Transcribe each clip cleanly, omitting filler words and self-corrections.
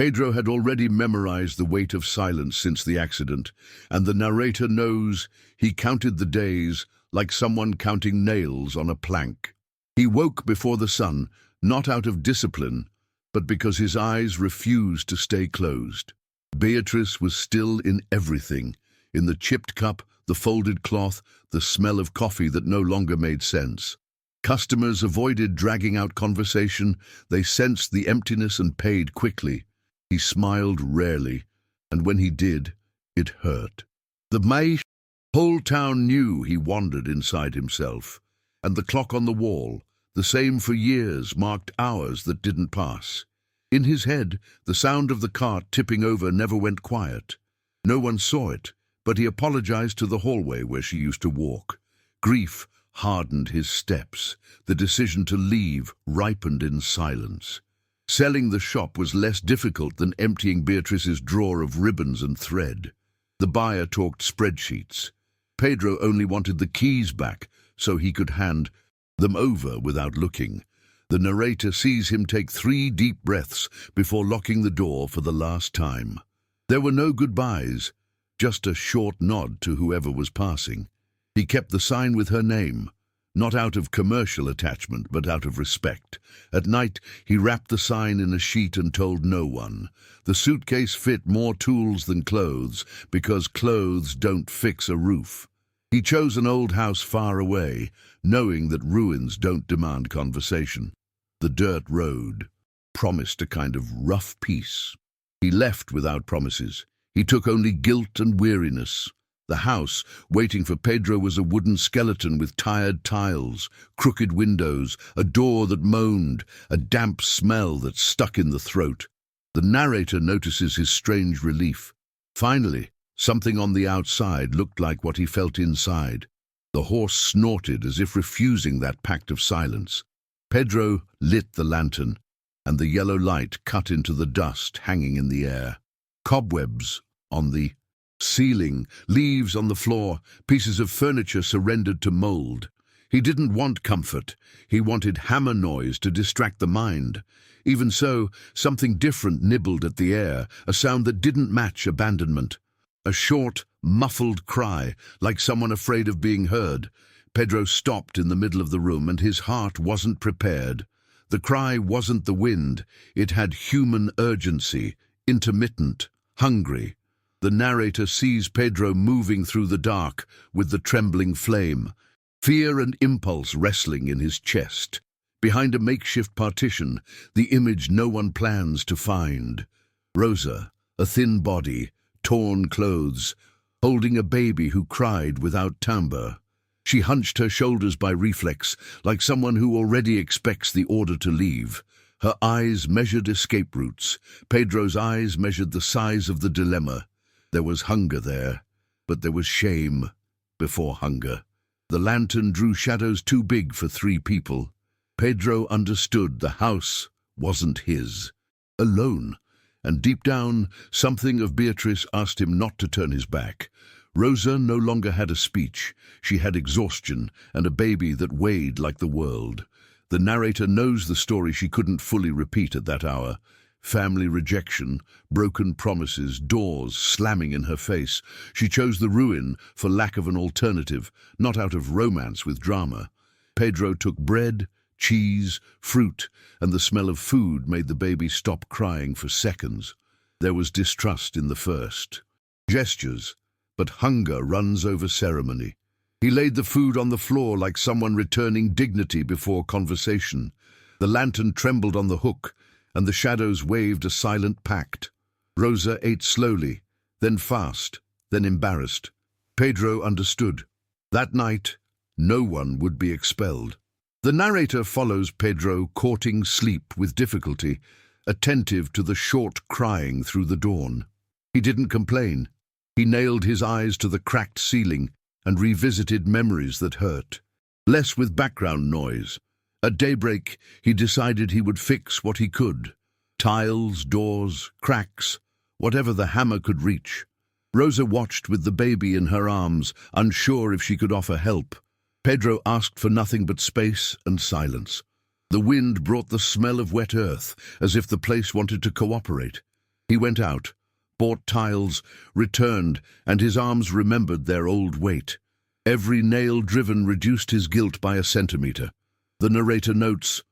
Pedro had already memorized the weight of silence since the accident, and the narrator knows he counted the days like someone counting nails on a plank. He woke before the sun, not out of discipline, but because his eyes refused to stay closed. Beatrice was still in everything, in the chipped cup, the folded cloth, the smell of coffee that no longer made sense. Customers avoided dragging out conversation. They sensed the emptiness and paid quickly. He smiled rarely, and when he did, it hurt. The whole town knew he wandered inside himself, and the clock on the wall, the same for years, marked hours that didn't pass. In his head, the sound of the cart tipping over never went quiet. No one saw it, but he apologized to the hallway where she used to walk. Grief hardened his steps. The decision to leave ripened in silence. Selling the shop was less difficult than emptying Beatrice's drawer of ribbons and thread. The buyer talked spreadsheets. Pedro only wanted the keys back so he could hand them over without looking. The narrator sees him take 3 deep breaths before locking the door for the last time. There were no goodbyes, just a short nod to whoever was passing. He kept the sign with her name, not out of commercial attachment, but out of respect. At night, he wrapped the sign in a sheet and told no one. The suitcase fit more tools than clothes, because clothes don't fix a roof. He chose an old house far away, knowing that ruins don't demand conversation. The dirt road promised a kind of rough peace. He left without promises. He took only guilt and weariness. The house, waiting for Pedro, was a wooden skeleton with tired tiles, crooked windows, a door that moaned, a damp smell that stuck in the throat. The narrator notices his strange relief. Finally, something on the outside looked like what he felt inside. The horse snorted as if refusing that pact of silence. Pedro lit the lantern, and the yellow light cut into the dust hanging in the air. Cobwebs on the ceiling, leaves on the floor, pieces of furniture surrendered to mold. He didn't want comfort. He wanted hammer noise to distract the mind. Even so, something different nibbled at the air, a sound that didn't match abandonment. A short, muffled cry, like someone afraid of being heard. Pedro stopped in the middle of the room, and his heart wasn't prepared. The cry wasn't the wind. It had human urgency, intermittent, hungry. The narrator sees Pedro moving through the dark with the trembling flame, fear and impulse wrestling in his chest. Behind a makeshift partition, the image no one plans to find. Rosa, a thin body, torn clothes, holding a baby who cried without timbre. She hunched her shoulders by reflex, like someone who already expects the order to leave. Her eyes measured escape routes. Pedro's eyes measured the size of the dilemma. There was hunger there, but there was shame before hunger. The lantern drew shadows too big for 3 people. Pedro understood the house wasn't his. Alone, and deep down, something of Beatrice asked him not to turn his back. Rosa no longer had a speech. She had exhaustion and a baby that weighed like the world. The narrator knows the story she couldn't fully repeat at that hour. Family rejection, broken promises, doors slamming in her face. She chose the ruin for lack of an alternative, not out of romance with drama. Pedro took bread, cheese, fruit, and the smell of food made the baby stop crying for seconds. There was distrust in the first gestures, but hunger runs over ceremony. He laid the food on the floor like someone returning dignity before conversation. The lantern trembled on the hook, and the shadows waved a silent pact. Rosa ate slowly, then fast, then embarrassed. Pedro understood. That night, no one would be expelled. The narrator follows Pedro courting sleep with difficulty, attentive to the short crying through the dawn. He didn't complain. He nailed his eyes to the cracked ceiling and revisited memories that hurt. Less with background noise. At daybreak, he decided he would fix what he could. Tiles, doors, cracks, whatever the hammer could reach. Rosa watched with the baby in her arms, unsure if she could offer help. Pedro asked for nothing but space and silence. The wind brought the smell of wet earth, as if the place wanted to cooperate. He went out, bought tiles, returned, and his arms remembered their old weight. Every nail driven reduced his guilt by a centimetre. The narrator notes,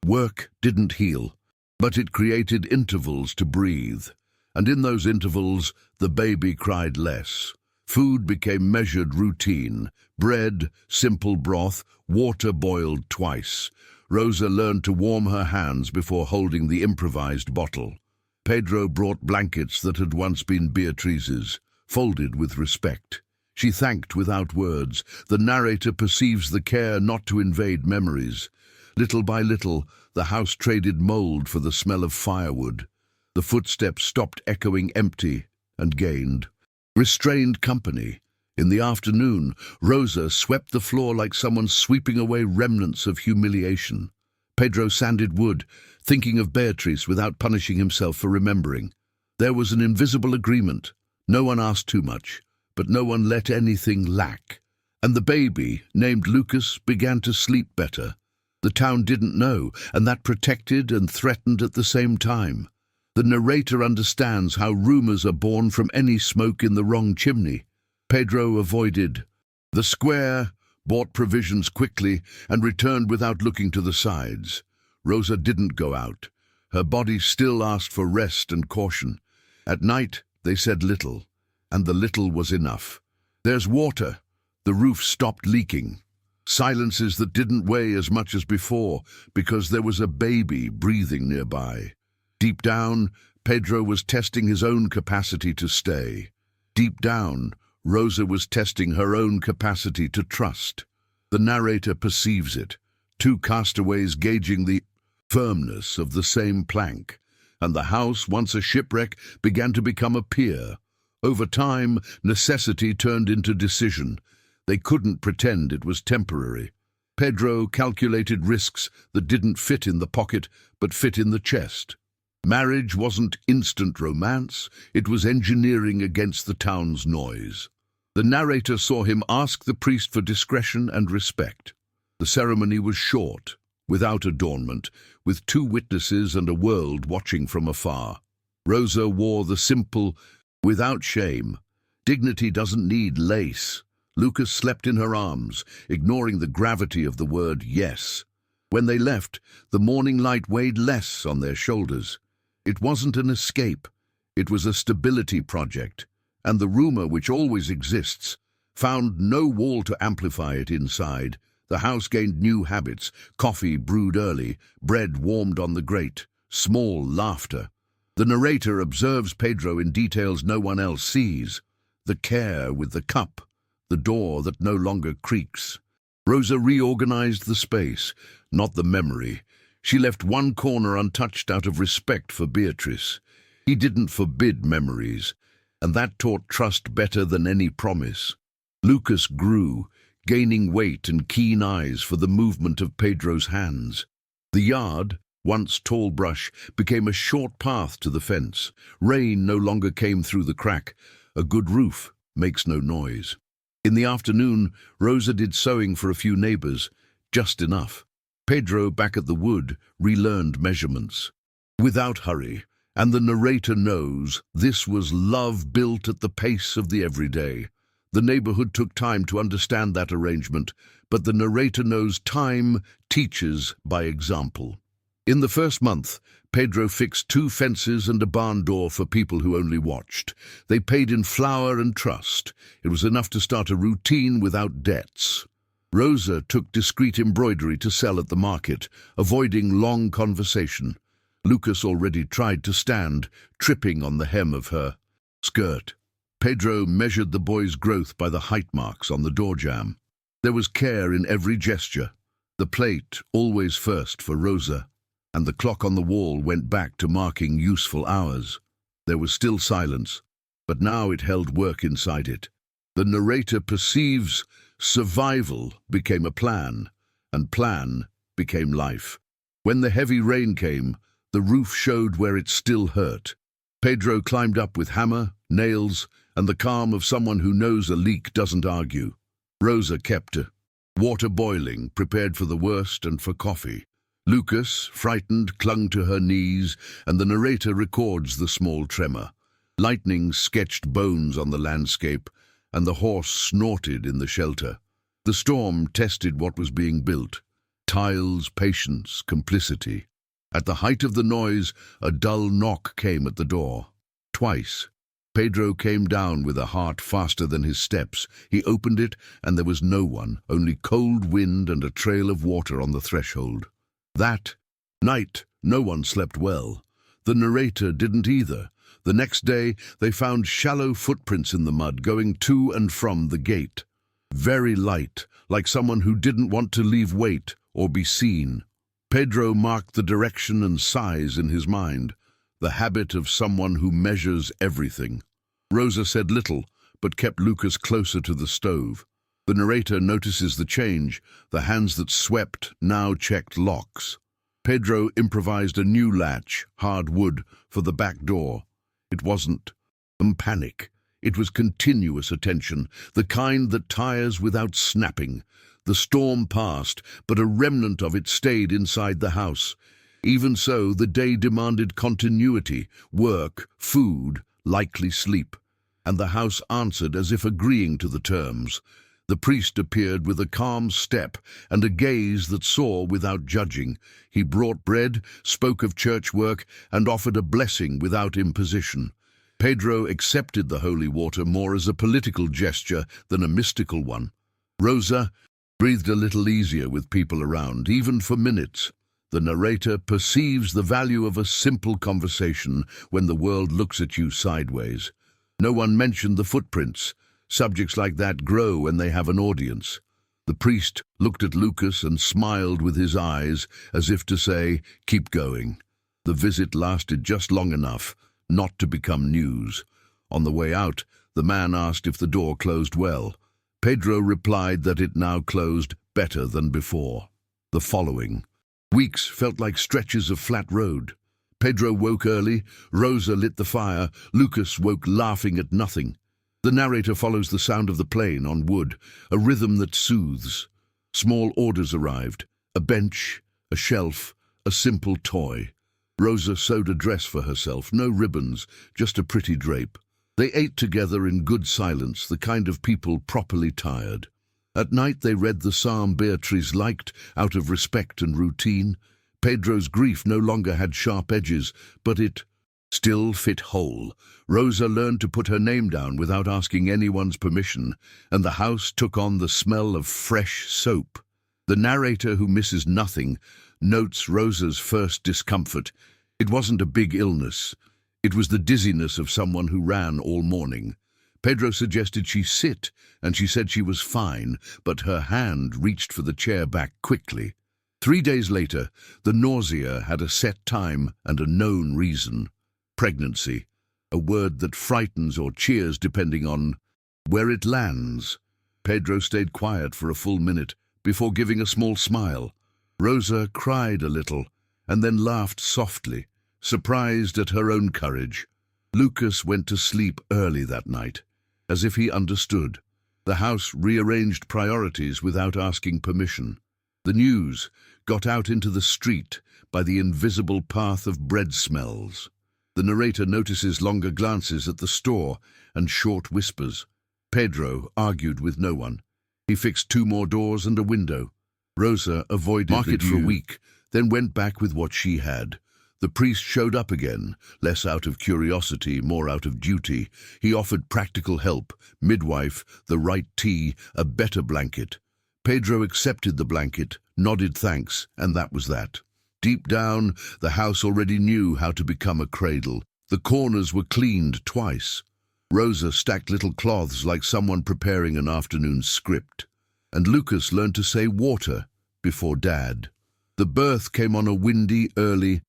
"Work didn't heal, but it created intervals to breathe. And in those intervals, the baby cried less. Food became measured routine. Bread, simple broth, water boiled twice. Rosa learned to warm her hands before holding the improvised bottle. Pedro brought blankets that had once been Beatrice's, folded with respect. She thanked without words. The narrator perceives the care not to invade memories. Little by little, the house traded mold for the smell of firewood. The footsteps stopped echoing empty and gained restrained company. In the afternoon, Rosa swept the floor like someone sweeping away remnants of humiliation. Pedro sanded wood, thinking of Beatrice without punishing himself for remembering. There was an invisible agreement. No one asked too much, but no one let anything lack. And the baby, named Lucas, began to sleep better. The town didn't know, and that protected and threatened at the same time. The narrator understands how rumors are born from any smoke in the wrong chimney. Pedro avoided the square, bought provisions quickly, and returned without looking to the sides. Rosa didn't go out. Her body still asked for rest and caution. At night, they said little, and the little was enough. There's water. The roof stopped leaking. Silences that didn't weigh as much as before, because there was a baby breathing nearby. Deep down, Pedro was testing his own capacity to stay. Deep down, Rosa was testing her own capacity to trust. The narrator perceives it, two castaways gauging the firmness of the same plank, and the house, once a shipwreck, began to become a pier. Over time, necessity turned into decision. They couldn't pretend it was temporary. Pedro calculated risks that didn't fit in the pocket, but fit in the chest. Marriage wasn't instant romance, it was engineering against the town's noise. The narrator saw him ask the priest for discretion and respect. The ceremony was short, without adornment, with 2 witnesses and a world watching from afar. Rosa wore the simple, without shame. Dignity doesn't need lace. Lucas slept in her arms, ignoring the gravity of the word yes. When they left, the morning light weighed less on their shoulders. It wasn't an escape, it was a stability project, and the rumor, which always exists, found no wall to amplify it inside. The house gained new habits, coffee brewed early, bread warmed on the grate, small laughter. The narrator observes Pedro in details no one else sees. The care with the cup, the door that no longer creaks. Rosa reorganized the space, not the memory. She left one corner untouched out of respect for Beatrice. He didn't forbid memories, and that taught trust better than any promise. Lucas grew, gaining weight and keen eyes for the movement of Pedro's hands. The yard, once tall brush, became a short path to the fence. Rain no longer came through the crack. A good roof makes no noise. In the afternoon, Rosa did sewing for a few neighbors, just enough. Pedro, back at the wood, relearned measurements. Without hurry, and the narrator knows this was love built at the pace of the everyday. The neighborhood took time to understand that arrangement, but the narrator knows time teaches by example. In the first month, Pedro fixed 2 fences and a barn door for people who only watched. They paid in flour and trust. It was enough to start a routine without debts. Rosa took discreet embroidery to sell at the market, avoiding long conversation. Lucas already tried to stand, tripping on the hem of her skirt. Pedro measured the boy's growth by the height marks on the door jamb. There was care in every gesture. The plate always first for Rosa, and the clock on the wall went back to marking useful hours. There was still silence, but now it held work inside it. The narrator perceives survival became a plan, and plan became life. When the heavy rain came, the roof showed where it still hurt. Pedro climbed up with hammer, nails, and the calm of someone who knows a leak doesn't argue. Rosa kept water boiling, prepared for the worst and for coffee. Lucas, frightened, clung to her knees, and the narrator records the small tremor. Lightning sketched bones on the landscape, and the horse snorted in the shelter. The storm tested what was being built. Tiles, patience, complicity. At the height of the noise, a dull knock came at the door. Twice. Pedro came down with a heart faster than his steps. He opened it, and there was no one, only cold wind and a trail of water on the threshold. That night, no one slept well. The narrator didn't either. The next day, they found shallow footprints in the mud going to and from the gate. Very light, like someone who didn't want to leave weight or be seen. Pedro marked the direction and size in his mind, the habit of someone who measures everything. Rosa said little, but kept Lucas closer to the stove. The narrator notices the change. The hands that swept now checked locks. Pedro improvised a new latch, hard wood, for the back door. It wasn't panic. It was continuous attention, the kind that tires without snapping. The storm passed, but a remnant of it stayed inside the house. Even so, the day demanded continuity, work, food, likely sleep. And the house answered as if agreeing to the terms. The priest appeared with a calm step and a gaze that saw without judging. He brought bread, spoke of church work, and offered a blessing without imposition. Pedro accepted the holy water more as a political gesture than a mystical one. Rosa breathed a little easier with people around, even for minutes. The narrator perceives the value of a simple conversation when the world looks at you sideways. No one mentioned the footprints. Subjects like that grow when they have an audience. The priest looked at Lucas and smiled with his eyes, as if to say, "Keep going." The visit lasted just long enough not to become news. On the way out, the man asked if the door closed well. Pedro replied that it now closed better than before. The following weeks felt like stretches of flat road. Pedro woke early, Rosa lit the fire, Lucas woke laughing at nothing. The narrator follows the sound of the plane on wood, a rhythm that soothes. Small orders arrived, a bench, a shelf, a simple toy. Rosa sewed a dress for herself, no ribbons, just a pretty drape. They ate together in good silence, the kind of people properly tired. At night they read the psalm Beatrice liked, out of respect and routine. Pedro's grief no longer had sharp edges, but it still fit whole. Rosa learned to put her name down without asking anyone's permission, and the house took on the smell of fresh soap. The narrator, who misses nothing, notes Rosa's first discomfort. It wasn't a big illness. It was the dizziness of someone who ran all morning. Pedro suggested she sit, and she said she was fine, but her hand reached for the chair back quickly. 3 days later, the nausea had a set time and a known reason. Pregnancy, a word that frightens or cheers depending on where it lands. Pedro stayed quiet for a full minute before giving a small smile. Rosa cried a little and then laughed softly, surprised at her own courage. Lucas went to sleep early that night, as if he understood. The house rearranged priorities without asking permission. The news got out into the street by the invisible path of bread smells. The narrator notices longer glances at the store and short whispers. Pedro argued with no one. He fixed 2 more doors and a window. Rosa avoided it for a week, then went back with what she had. The priest showed up again, less out of curiosity, more out of duty. He offered practical help, midwife, the right tea, a better blanket. Pedro accepted the blanket, nodded thanks, and that was that. Deep down, the house already knew how to become a cradle. The corners were cleaned twice. Rosa stacked little cloths like someone preparing an afternoon script. And Lucas learned to say water before Dad. The birth came on a windy, early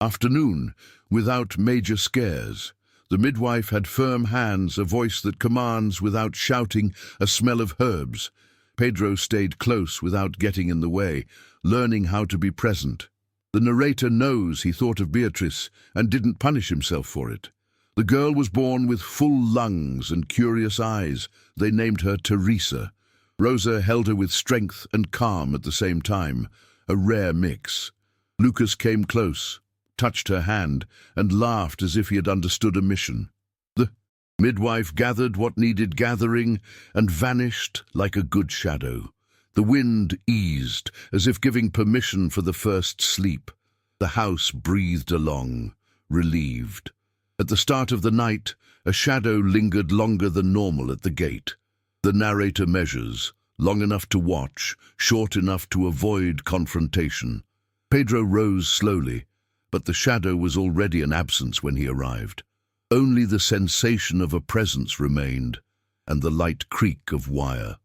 afternoon, without major scares. The midwife had firm hands, a voice that commands without shouting, a smell of herbs. Pedro stayed close without getting in the way, learning how to be present. The narrator knows he thought of Beatrice and didn't punish himself for it. The girl was born with full lungs and curious eyes. They named her Teresa. Rosa held her with strength and calm at the same time, a rare mix. Lucas came close, touched her hand, and laughed as if he had understood a mission. The midwife gathered what needed gathering and vanished like a good shadow. The wind eased, as if giving permission for the first sleep. The house breathed along, relieved. At the start of the night, a shadow lingered longer than normal at the gate. The narrator measures, long enough to watch, short enough to avoid confrontation. Pedro rose slowly, but the shadow was already an absence when he arrived. Only the sensation of a presence remained, and the light creak of wire.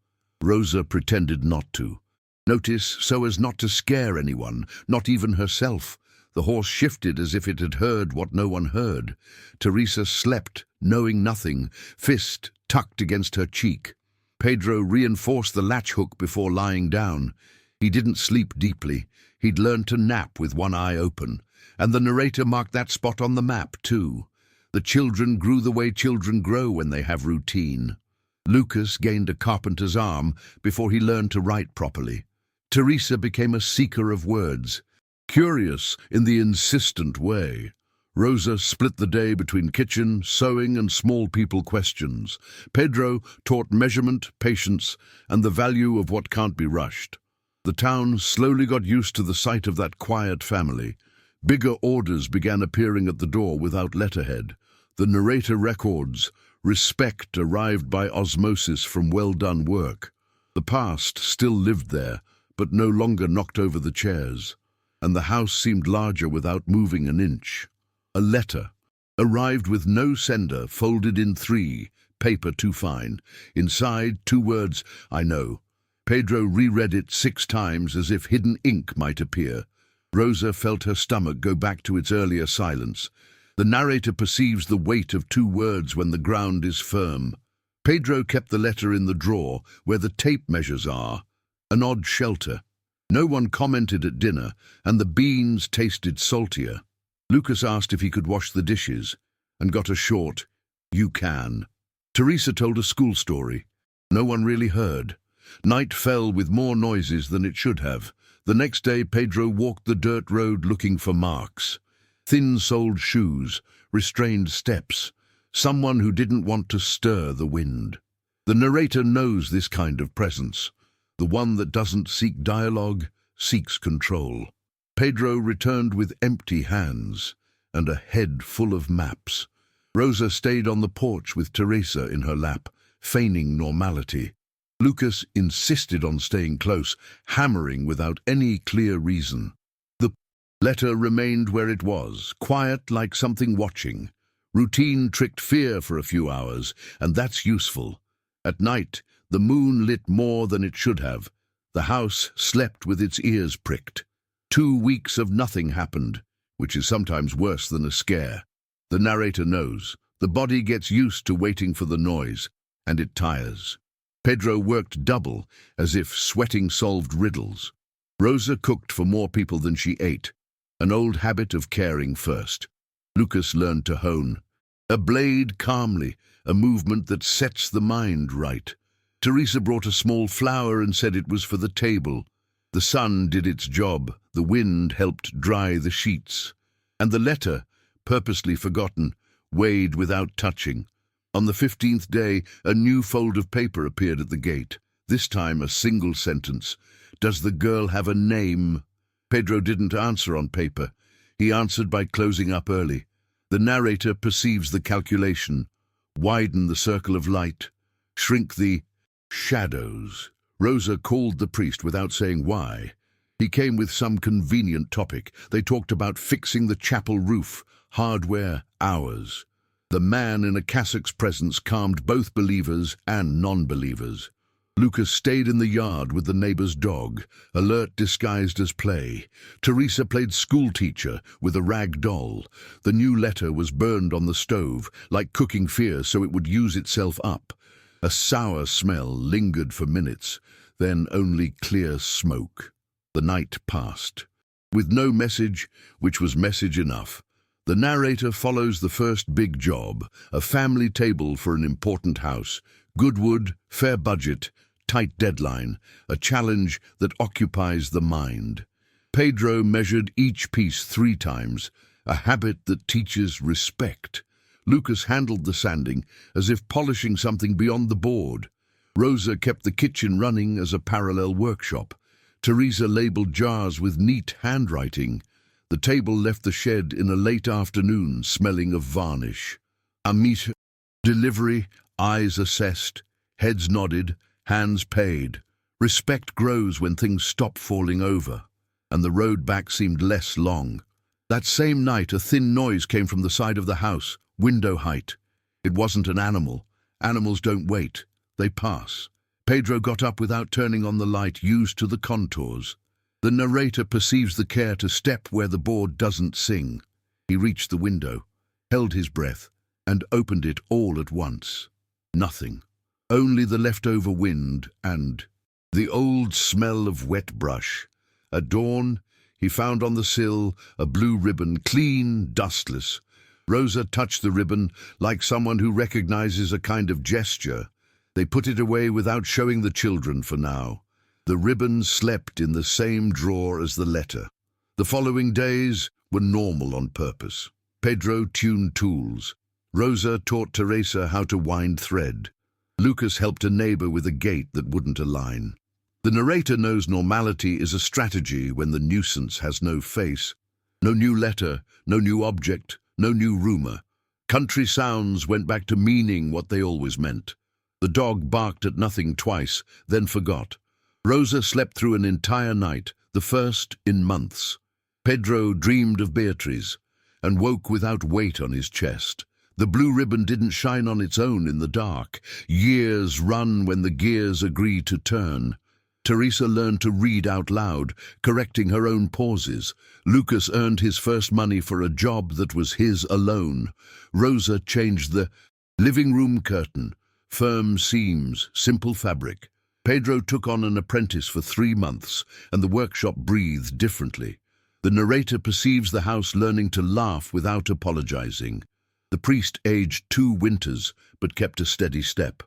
Rosa pretended not to. Notice, so as not to scare anyone, not even herself. The horse shifted as if it had heard what no one heard. Teresa slept, knowing nothing, fist tucked against her cheek. Pedro reinforced the latch hook before lying down. He didn't sleep deeply. He'd learned to nap with one eye open. And the narrator marked that spot on the map, too. The children grew the way children grow when they have routine. Lucas gained a carpenter's arm before he learned to write properly. Teresa became a seeker of words, curious in the insistent way. Rosa split the day between kitchen, sewing, and small people questions. Pedro taught measurement, patience, and the value of what can't be rushed. The town slowly got used to the sight of that quiet family. Bigger orders began appearing at the door without letterhead. The narrator records, respect arrived by osmosis from well-done work. The past still lived there, but no longer knocked over the chairs, and the house seemed larger without moving an inch. A letter arrived with no sender, folded in 3, paper too fine. Inside, 2 words, "I know." Pedro reread it 6 times as if hidden ink might appear. Rosa felt her stomach go back to its earlier silence. The narrator perceives the weight of 2 words when the ground is firm. Pedro kept the letter in the drawer where the tape measures are, an odd shelter. No one commented at dinner, and the beans tasted saltier. Lucas asked if he could wash the dishes, and got a short, "You can." Teresa told a school story. No one really heard. Night fell with more noises than it should have. The next day, Pedro walked the dirt road looking for marks. Thin-soled shoes, restrained steps, someone who didn't want to stir the wind. The narrator knows this kind of presence. The one that doesn't seek dialogue, seeks control. Pedro returned with empty hands and a head full of maps. Rosa stayed on the porch with Teresa in her lap, feigning normality. Lucas insisted on staying close, hammering without any clear reason. The letter remained where it was, quiet like something watching. Routine tricked fear for a few hours, and that's useful. At night, the moon lit more than it should have. The house slept with its ears pricked. 2 weeks of nothing happened, which is sometimes worse than a scare. The narrator knows. The body gets used to waiting for the noise, and it tires. Pedro worked double, as if sweating solved riddles. Rosa cooked for more people than she ate, an old habit of caring first. Lucas learned to hone. A blade calmly, a movement that sets the mind right. Teresa brought a small flower and said it was for the table. The sun did its job, the wind helped dry the sheets. And the letter, purposely forgotten, weighed without touching. On the 15th day, a new fold of paper appeared at the gate. This time a single sentence. "Does the girl have a name?" Pedro didn't answer on paper. He answered by closing up early. The narrator perceives the calculation. Widen the circle of light. Shrink the shadows. Rosa called the priest without saying why. He came with some convenient topic. They talked about fixing the chapel roof, hardware, hours. The man in a cassock's presence calmed both believers and non-believers. Lucas stayed in the yard with the neighbor's dog, alert disguised as play. Teresa played schoolteacher with a rag doll. The new letter was burned on the stove, like cooking fear so it would use itself up. A sour smell lingered for minutes, then only clear smoke. The night passed. With no message, which was message enough. The narrator follows the first big job, a family table for an important house. Good wood, fair budget, tight deadline, a challenge that occupies the mind. Pedro measured each piece 3 times, a habit that teaches respect. Lucas handled the sanding as if polishing something beyond the board. Rosa kept the kitchen running as a parallel workshop. Teresa labeled jars with neat handwriting. The table left the shed in a late afternoon, smelling of varnish. A meat delivery, eyes assessed, heads nodded, hands paid. Respect grows when things stop falling over, and the road back seemed less long. That same night, a thin noise came from the side of the house, window height. It wasn't an animal. Animals don't wait. They pass. Pedro got up without turning on the light, used to the contours. The narrator perceives the care to step where the board doesn't sing. He reached the window, held his breath, and opened it all at once. Nothing. Only the leftover wind and the old smell of wet brush. At dawn, he found on the sill a blue ribbon, clean, dustless. Rosa touched the ribbon like someone who recognizes a kind of gesture. They put it away without showing the children for now. The ribbon slept in the same drawer as the letter. The following days were normal on purpose. Pedro tuned tools. Rosa taught Teresa how to wind thread. Lucas helped a neighbor with a gate that wouldn't align. The narrator knows normality is a strategy when the nuisance has no face. No new letter, no new object, no new rumor. Country sounds went back to meaning what they always meant. The dog barked at nothing twice, then forgot. Rosa slept through an entire night, the first in months. Pedro dreamed of Beatriz and woke without weight on his chest. The blue ribbon didn't shine on its own in the dark. Years run when the gears agree to turn. Teresa learned to read out loud, correcting her own pauses. Lucas earned his first money for a job that was his alone. Rosa changed the living room curtain. Firm seams, simple fabric. Pedro took on an apprentice for 3 months, and the workshop breathed differently. The narrator perceives the house learning to laugh without apologizing. The priest aged 2 winters, but kept a steady step.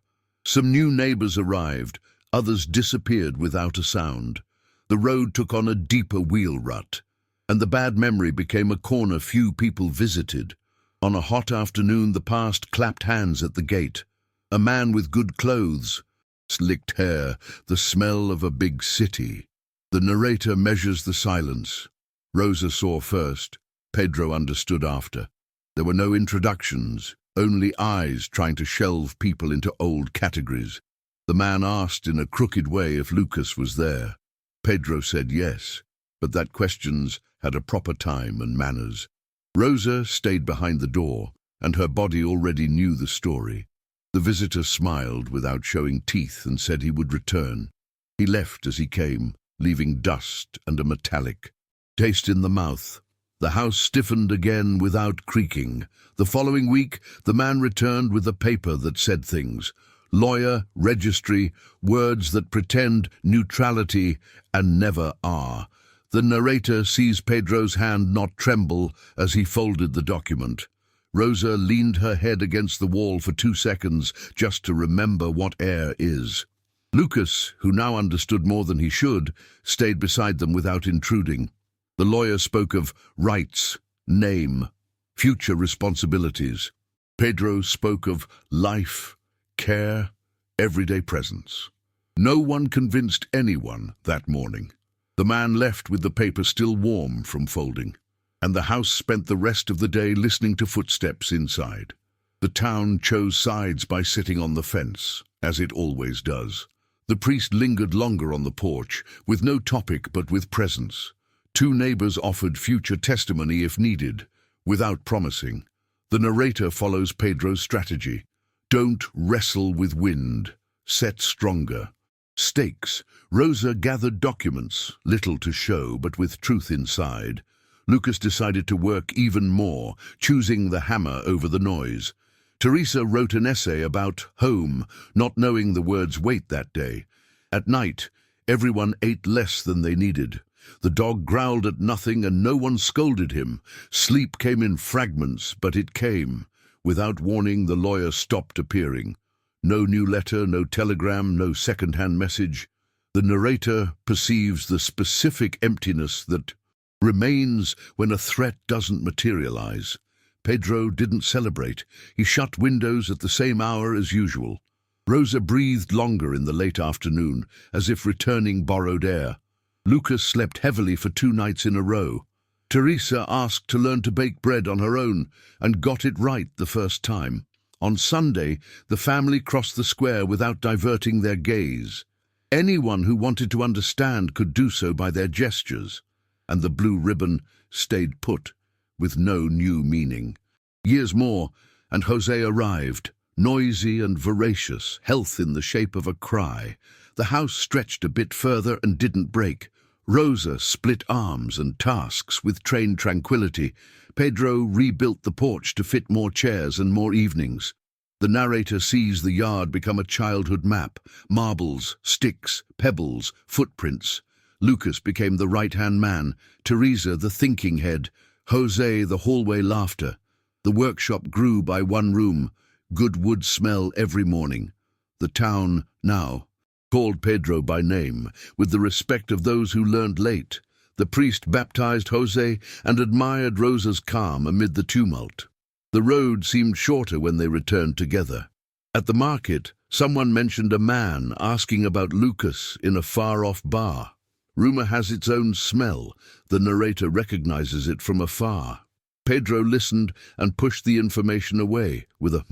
Some new neighbors arrived, others disappeared without a sound. The road took on a deeper wheel rut, and the bad memory became a corner few people visited. On a hot afternoon, the past clapped hands at the gate. A man with good clothes, slicked hair, the smell of a big city. The narrator measures the silence. Rosa saw first, Pedro understood after. There were no introductions, only eyes trying to shelve people into old categories. The man asked in a crooked way if Lucas was there. Pedro said yes, but that questions had a proper time and manners. Rosa stayed behind the door, and her body already knew the story. The visitor smiled without showing teeth and said he would return. He left as he came, leaving dust and a metallic taste in the mouth. The house stiffened again without creaking. The following week, the man returned with a paper that said things. Lawyer, registry, words that pretend neutrality and never are. The narrator sees Pedro's hand not tremble as he folded the document. Rosa leaned her head against the wall for 2 seconds just to remember what air is. Lucas, who now understood more than he should, stayed beside them without intruding. The lawyer spoke of rights, name, future responsibilities. Pedro spoke of life, care, everyday presence. No one convinced anyone that morning. The man left with the paper still warm from folding, and the house spent the rest of the day listening to footsteps inside. The town chose sides by sitting on the fence, as it always does. The priest lingered longer on the porch, with no topic but with presence. 2 neighbors offered future testimony if needed, without promising. The narrator follows Pedro's strategy. Don't wrestle with wind. Set stronger. Stakes. Rosa gathered documents, little to show, but with truth inside. Lucas decided to work even more, choosing the hammer over the noise. Teresa wrote an essay about home, not knowing the word's weight that day. At night, everyone ate less than they needed. The dog growled at nothing and no one scolded him. Sleep came in fragments, but it came. Without warning, the lawyer stopped appearing. No new letter, no telegram, no second-hand message. The narrator perceives the specific emptiness that remains when a threat doesn't materialize. Pedro didn't celebrate. He shut windows at the same hour as usual. Rosa breathed longer in the late afternoon, as if returning borrowed air. Lucas slept heavily for 2 nights in a row. Teresa asked to learn to bake bread on her own and got it right the first time. On Sunday, the family crossed the square without diverting their gaze. Anyone who wanted to understand could do so by their gestures, and the blue ribbon stayed put, with no new meaning. Years more, and Jose arrived, noisy and voracious, health in the shape of a cry. The house stretched a bit further and didn't break. Rosa split arms and tasks with trained tranquility. Pedro rebuilt the porch to fit more chairs and more evenings. The narrator sees the yard become a childhood map: marbles, sticks, pebbles, footprints. Lucas became the right-hand man, Teresa the thinking head, Jose the hallway laughter. The workshop grew by 1 room, good wood smell every morning. The town now called Pedro by name, with the respect of those who learned late. The priest baptized Jose and admired Rosa's calm amid the tumult. The road seemed shorter when they returned together. At the market, someone mentioned a man asking about Lucas in a far-off bar. Rumor has its own smell. The narrator recognizes it from afar. Pedro listened and pushed the information away with a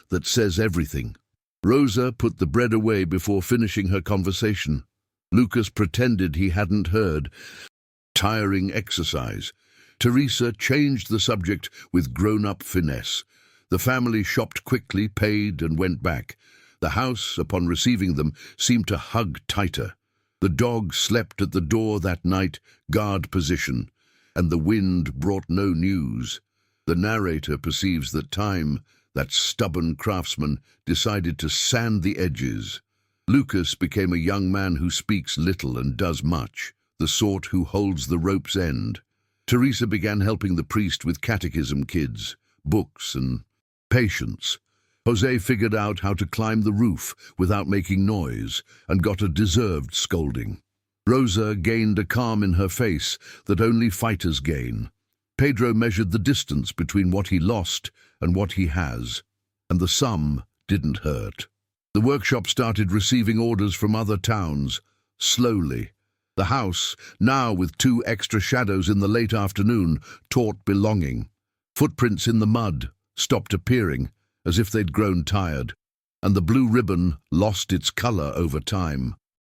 that says everything. Rosa put the bread away before finishing her conversation. Lucas pretended he hadn't heard. Tiring exercise. Teresa changed the subject with grown-up finesse. The family shopped quickly, paid, and went back. The house, upon receiving them, seemed to hug tighter. The dog slept at the door that night, guard position, and the wind brought no news. The narrator perceives that time, that stubborn craftsman, decided to sand the edges. Lucas became a young man who speaks little and does much, the sort who holds the rope's end. Teresa began helping the priest with catechism kids, books, and patience. Jose figured out how to climb the roof without making noise and got a deserved scolding. Rosa gained a calm in her face that only fighters gain. Pedro measured the distance between what he lost and what he has, and the sum didn't hurt. The workshop started receiving orders from other towns, slowly. The house, now with 2 extra shadows in the late afternoon, taught belonging. Footprints in the mud stopped appearing, as if they'd grown tired, and the blue ribbon lost its color over time,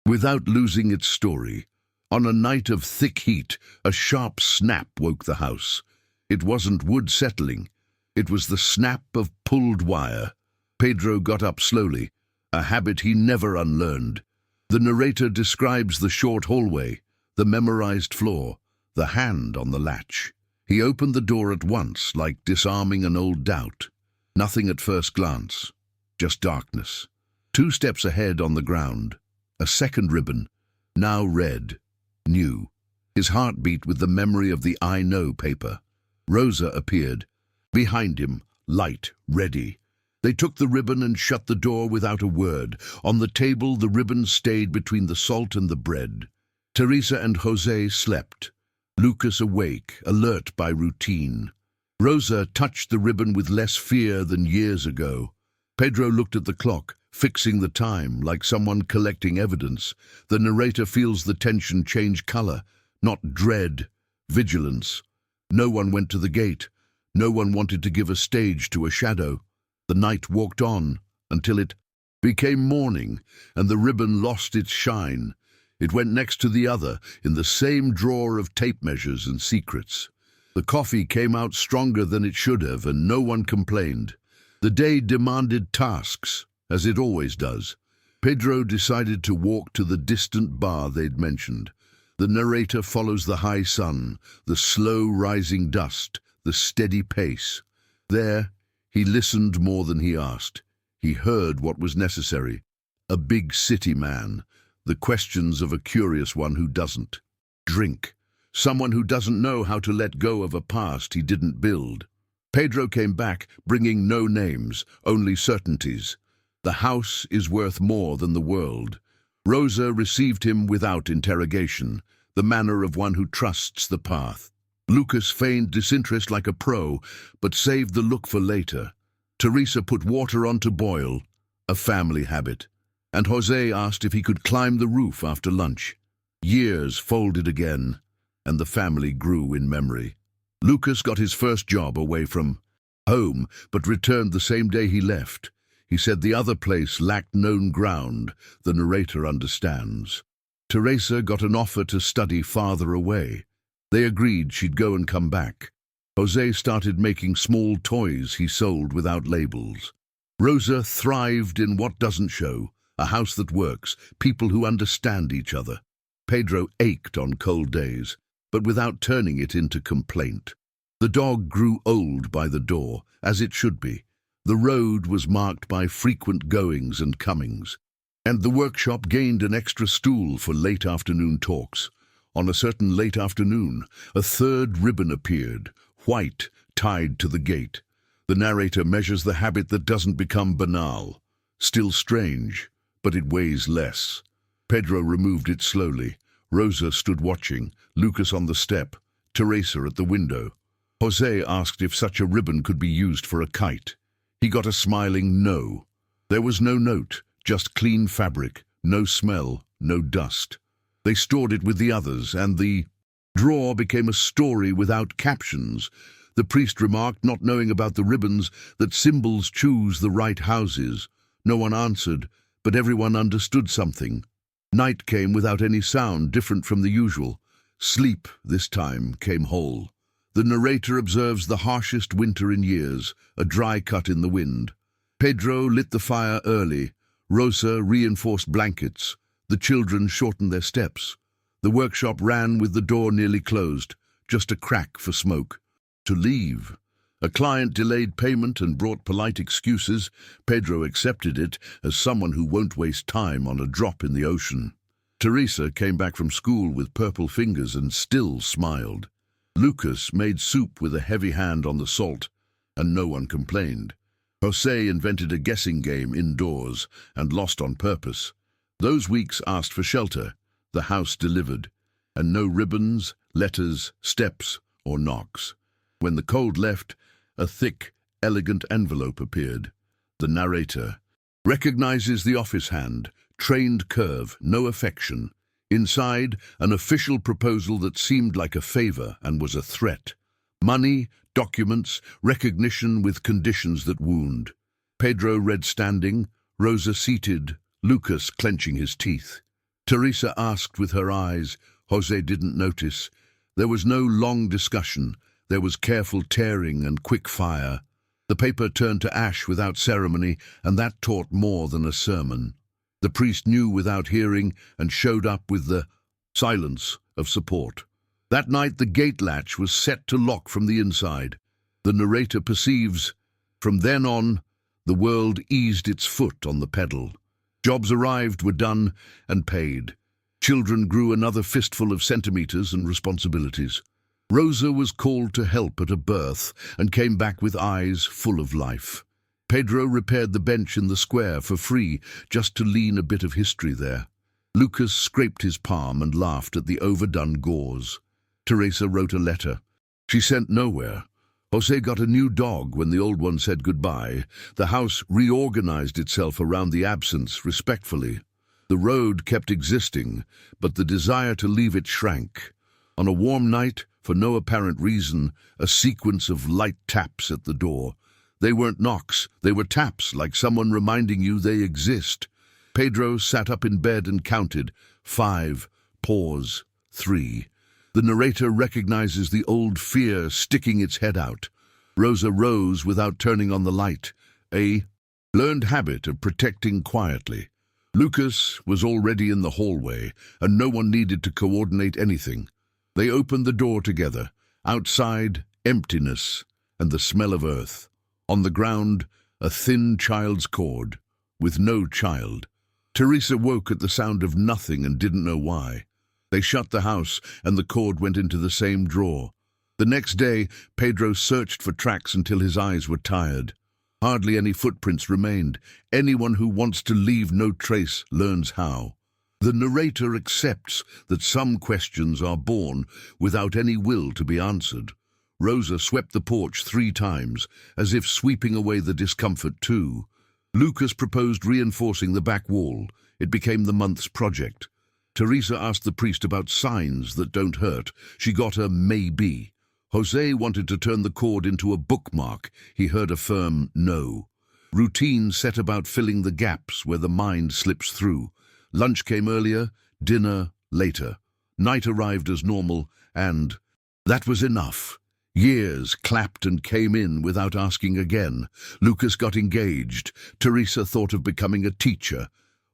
without losing its story. On a night of thick heat, a sharp snap woke the house. It wasn't wood settling. It was the snap of pulled wire. Pedro got up slowly, a habit he never unlearned. The narrator describes the short hallway, the memorized floor, the hand on the latch. He opened the door at once, like disarming an old doubt. Nothing at first glance, just darkness. 2 steps ahead on the ground, a second ribbon, now red, new. His heart beat with the memory of the I know paper. Rosa appeared. Behind him, light, ready. They took the ribbon and shut the door without a word. On the table, the ribbon stayed between the salt and the bread. Teresa and Jose slept. Lucas awake, alert by routine. Rosa touched the ribbon with less fear than years ago. Pedro looked at the clock, fixing the time like someone collecting evidence. The narrator feels the tension change color, not dread, vigilance. No one went to the gate. No one wanted to give a stage to a shadow. The night walked on until it became morning, and the ribbon lost its shine. It went next to the other, in the same drawer of tape measures and secrets. The coffee came out stronger than it should have, and no one complained. The day demanded tasks, as it always does. Pedro decided to walk to the distant bar they'd mentioned. The narrator follows the high sun, the slow rising dust, the steady pace. There, he listened more than he asked. He heard what was necessary. A big city man, the questions of a curious one who doesn't. Drink. Someone who doesn't know how to let go of a past he didn't build. Pedro came back, bringing no names, only certainties. The house is worth more than the world. Rosa received him without interrogation, the manner of one who trusts the path. Lucas feigned disinterest like a pro, but saved the look for later. Teresa put water on to boil, a family habit, and Jose asked if he could climb the roof after lunch. Years folded again, and the family grew in memory. Lucas got his first job away from home, but returned the same day he left. He said the other place lacked known ground, the narrator understands. Teresa got an offer to study farther away. They agreed she'd go and come back. Jose started making small toys he sold without labels. Rosa thrived in what doesn't show, a house that works, people who understand each other. Pedro ached on cold days, but without turning it into complaint. The dog grew old by the door, as it should be. The road was marked by frequent goings and comings, and the workshop gained an extra stool for late afternoon talks. On a certain late afternoon, a third ribbon appeared, white, tied to the gate. The narrator measures the habit that doesn't become banal. Still strange, but it weighs less. Pedro removed it slowly. Rosa stood watching, Lucas on the step, Teresa at the window. Jose asked if such a ribbon could be used for a kite. He got a smiling no. There was no note, just clean fabric, no smell, no dust. They stored it with the others, and the drawer became a story without captions. The priest remarked, not knowing about the ribbons, that symbols choose the right houses. No one answered, but everyone understood something. Night came without any sound, different from the usual. Sleep, this time, came whole. The narrator observes the harshest winter in years, a dry cut in the wind. Pedro lit the fire early. Rosa reinforced blankets. The children shortened their steps. The workshop ran with the door nearly closed, just a crack for smoke. To leave. A client delayed payment and brought polite excuses. Pedro accepted it as someone who won't waste time on a drop in the ocean. Teresa came back from school with purple fingers and still smiled. Lucas made soup with a heavy hand on the salt, and no one complained. Jose invented a guessing game indoors and lost on purpose. Those weeks asked for shelter. The house delivered, and no ribbons, letters, steps, or knocks. When the cold left, a thick, elegant envelope appeared. The narrator recognizes the office hand, trained curve, no affection. Inside, an official proposal that seemed like a favor and was a threat. Money, documents, recognition with conditions that wound. Pedro read standing, Rosa seated, Lucas clenching his teeth. Teresa asked with her eyes. Jose didn't notice. There was no long discussion. There was careful tearing and quick fire. The paper turned to ash without ceremony, and that taught more than a sermon. The priest knew without hearing and showed up with the silence of support. That night the gate latch was set to lock from the inside. The narrator perceives, from then on, the world eased its foot on the pedal. Jobs arrived, were done, and paid. Children grew another fistful of centimeters and responsibilities. Rosa was called to help at a birth and came back with eyes full of life. Pedro repaired the bench in the square for free, just to lean a bit of history there. Lucas scraped his palm and laughed at the overdone gauze. Teresa wrote a letter. She sent nowhere. Jose got a new dog when the old one said goodbye. The house reorganized itself around the absence respectfully. The road kept existing, but the desire to leave it shrank. On a warm night, for no apparent reason, a sequence of light taps at the door. They weren't knocks, they were taps, like someone reminding you they exist. Pedro sat up in bed and counted. 5, pause, 3. The narrator recognizes the old fear sticking its head out. Rosa rose without turning on the light, a learned habit of protecting quietly. Lucas was already in the hallway, and no one needed to coordinate anything. They opened the door together. Outside, emptiness and the smell of earth. On the ground, a thin child's cord, with no child. Teresa woke at the sound of nothing and didn't know why. They shut the house, and the cord went into the same drawer. The next day, Pedro searched for tracks until his eyes were tired. Hardly any footprints remained. Anyone who wants to leave no trace learns how. The narrator accepts that some questions are born without any will to be answered. Rosa swept the porch 3 times, as if sweeping away the discomfort too. Lucas proposed reinforcing the back wall. It became the month's project. Teresa asked the priest about signs that don't hurt. She got a maybe. Jose wanted to turn the cord into a bookmark. He heard a firm no. Routine set about filling the gaps where the mind slips through. Lunch came earlier, dinner later. Night arrived as normal, and that was enough. Years clapped and came in without asking again. Lucas got engaged. Teresa thought of becoming a teacher.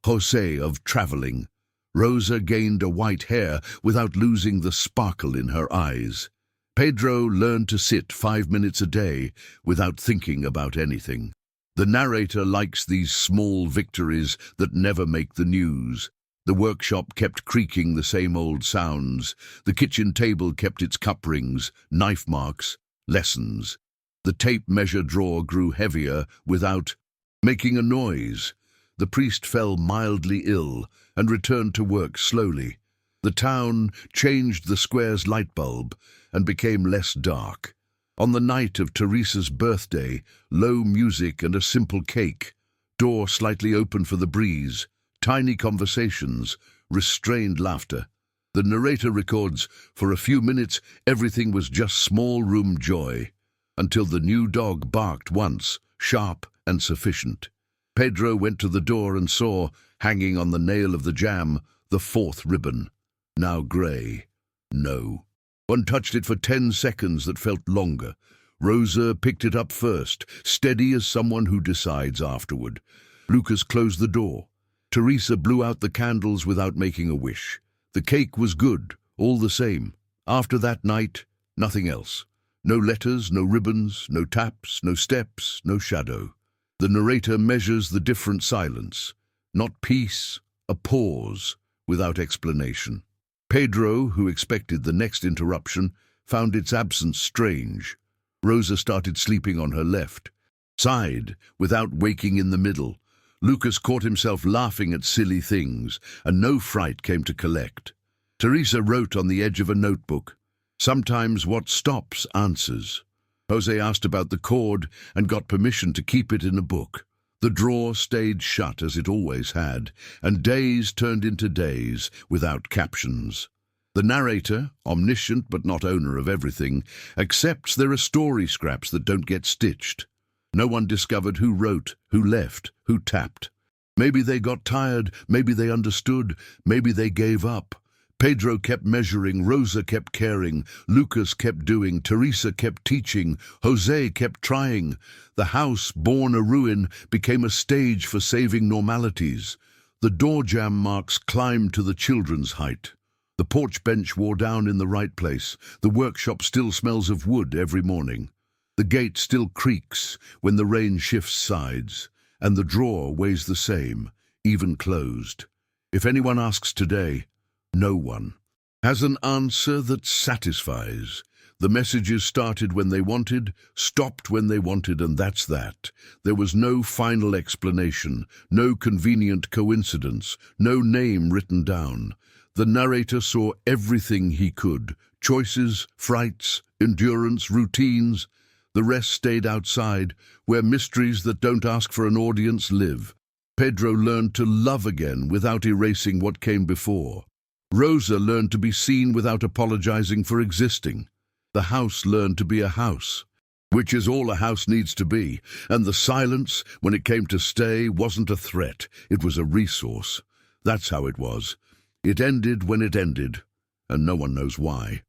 Jose of traveling. Rosa gained a white hair without losing the sparkle in her eyes. Pedro learned to sit 5 minutes a day without thinking about anything. The narrator likes these small victories that never make the news. The workshop kept creaking the same old sounds. The kitchen table kept its cup rings, knife marks, lessons. The tape measure drawer grew heavier without making a noise. The priest fell mildly ill and returned to work slowly. The town changed the square's light bulb and became less dark. On the night of Teresa's birthday, low music and a simple cake. Door slightly open for the breeze. Tiny conversations, restrained laughter. The narrator records, for a few minutes everything was just small room joy, until the new dog barked once, sharp and sufficient. Pedro went to the door and saw, hanging on the nail of the jamb, the 4th ribbon. Now grey. No. One touched it for 10 seconds that felt longer. Rosa picked it up first, steady as someone who decides afterward. Lucas closed the door. Teresa blew out the candles without making a wish. The cake was good, all the same. After that night, nothing else. No letters, no ribbons, no taps, no steps, no shadow. The narrator measures the different silence. Not peace, a pause, without explanation. Pedro, who expected the next interruption, found its absence strange. Rosa started sleeping on her left. Sighed, without waking in the middle. Lucas caught himself laughing at silly things, and no fright came to collect. Teresa wrote on the edge of a notebook. Sometimes what stops answers. Jose asked about the cord and got permission to keep it in a book. The drawer stayed shut as it always had, and days turned into days without captions. The narrator, omniscient but not owner of everything, accepts there are story scraps that don't get stitched. No one discovered who wrote, who left, who tapped. Maybe they got tired, maybe they understood, maybe they gave up. Pedro kept measuring, Rosa kept caring, Lucas kept doing, Teresa kept teaching, Jose kept trying. The house, born a ruin, became a stage for saving normalities. The door jamb marks climbed to the children's height. The porch bench wore down in the right place. The workshop still smells of wood every morning. The gate still creaks when the rain shifts sides, and the drawer weighs the same, even closed. If anyone asks today, no one has an answer that satisfies. The messages started when they wanted, stopped when they wanted, and that's that. There was no final explanation, no convenient coincidence, no name written down. The narrator saw everything he could, choices, frights, endurance, routines. The rest stayed outside, where mysteries that don't ask for an audience live. Pedro learned to love again without erasing what came before. Rosa learned to be seen without apologizing for existing. The house learned to be a house, which is all a house needs to be, and the silence, when it came to stay, wasn't a threat, it was a resource. That's how it was. It ended when it ended, and no one knows why.